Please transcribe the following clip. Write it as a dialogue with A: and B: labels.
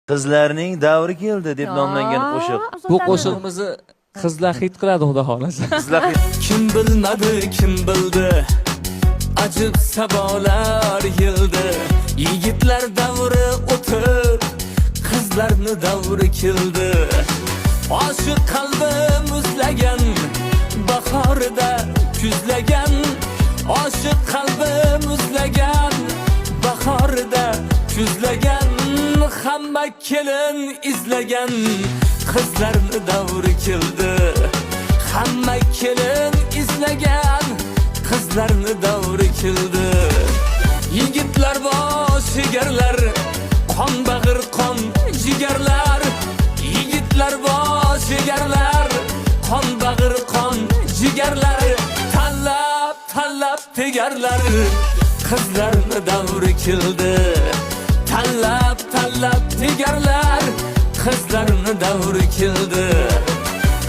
A: Qizlarning davri keldi deb nomlangan qo'shiq.
B: Bu qo'shiqimizni qizlar hit qiladi xudo xolasa.
A: Qizlar
C: Kim bilmadi, kim bildi? Ajib sabolar yildi. Yigitlar davri o'tib, qizlarni davri keldi. Oshiq qalbim muzlagan, bahorida kuzlagan. Oshiq qalbim muzlagan, bahorida kuzlagan. Hamma kelin izlagan, qizlarni davri keldi. Hamma kelin izlagan, qizlarni davri keldi. Yigitlar bosh egarlar, qon bag'ir qon jigarlar. Yigitlar bosh egarlar, qon bag'ir qon jigarlar. Tanlab tegarlar, qizlarni davri keldi. Tanlab tegarlar, qizlarni davri keldi.